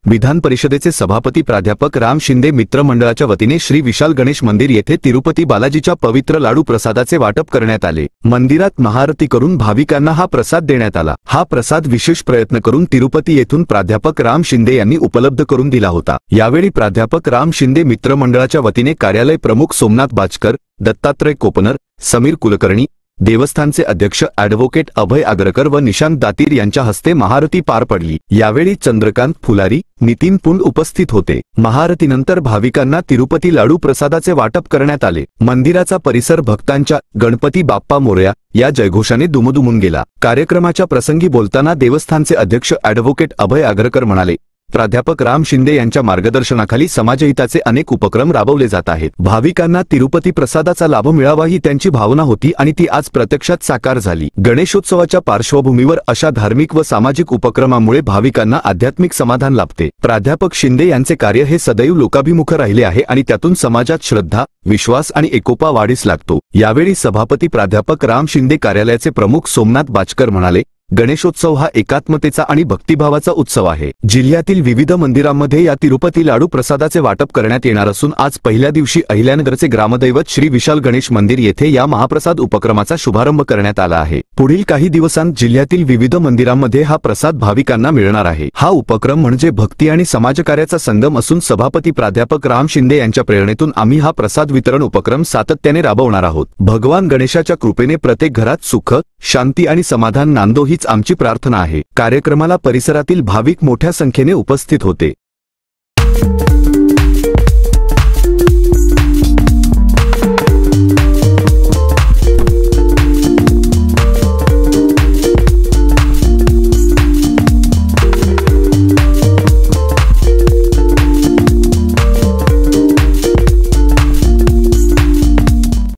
विधान परिषदेचे सभापती प्राध्यापक राम शिंदे मित्र मंडळाच्या वतीने श्री विशाल गणेश मंदिर येथे तिरुपती बालाजीच्या पवित्र लाडू प्रसादाचे वाटप करण्यात आले। मंदिरात महाआरती करून भाविकांना हा प्रसाद देण्यात आला। हा प्रसाद विशेष प्रयत्न करून तिरुपती येथून प्राध्यापक राम शिंदे यांनी उपलब्ध करून दिला होता। यावेळी प्राध्यापक राम शिंदे मित्र मंडळाच्या वतीने कार्यालय प्रमुख सोमनाथ बाचकर, दत्तात्रय कोपनर, समीर कुलकर्णी, देवस्थानचे अध्यक्ष ॲडव्होकेट अभय आगरकर व निशांत दातीर यांच्या हस्ते महाआरती पार पडली। यावेळी चंद्रकांत फुलारी, नितीन पुंड उपस्थित होते। महाआरतीनंतर भाविकांना तिरुपती लाडू प्रसादाचे वाटप करण्यात आले। मंदिराचा परिसर भक्तांच्या गणपती बाप्पा मोरया या जयघोषाने दुमदुमून गेला। कार्यक्रमाच्या प्रसंगी बोलताना देवस्थानचे अध्यक्ष ॲडव्होकेट अभय आगरकर म्हणाले, प्राध्यापक राम शिंदे यांच्या मार्गदर्शनाखाली समाजहिताचे अनेक उपक्रम राबवले जात आहेत। भाविकांना तिरुपती प्रसादाचा लाभ मिळावा ही त्यांची भावना होती आणि ती आज प्रत्यक्षात साकार झाली। गणेशोत्सवाच्या पार्श्वभूमीवर अशा धार्मिक व सामाजिक उपक्रमामुळे भाविकांना आध्यात्मिक समाधान लाभते। प्राध्यापक शिंदे यांचे कार्य हे सदैव लोकाभिमुख राहिले आहे आणि त्यातून समाजात श्रद्धा, विश्वास आणि एकोपा वाढीस लागतो। यावेळी सभापती प्राध्यापक राम शिंदे कार्यालयाचे प्रमुख सोमनाथ बाचकर म्हणाले, गणेशोत्सव हा एकात्मतेचा आणि भक्तिभावाचा उत्सव आहे। जिल्ह्यातील विविध मंदिरांमध्ये या तिरुपती लाडू प्रसादाचे वाटप करण्यात येणार असून आज पहिल्या दिवशी अहिल्यानगरचे ग्रामदैवत श्री विशाल गणेश मंदिर येथे या महाप्रसाद उपक्रमाचा शुभारंभ करण्यात आला आहे। पुढील काही दिवसांत जिल्ह्यातील विविध मंदिरांमध्ये हा प्रसाद भाविकांना मिळणार आहे। हा उपक्रम म्हणजे भक्ती आणि समाजकार्याचा संगम असून सभापती प्राध्यापक राम शिंदे यांच्या प्रेरणेतून आम्ही हा प्रसाद वितरण उपक्रम सातत्याने राबवणार आहोत। भगवान गणेशाच्या कृपेने प्रत्येक घरात सुख, शांती आणि समाधान नांदो हीच आमची प्रार्थना आहे। कार्यक्रमाला परिसरातील भाविक मोठ्या संख्येने उपस्थित होते।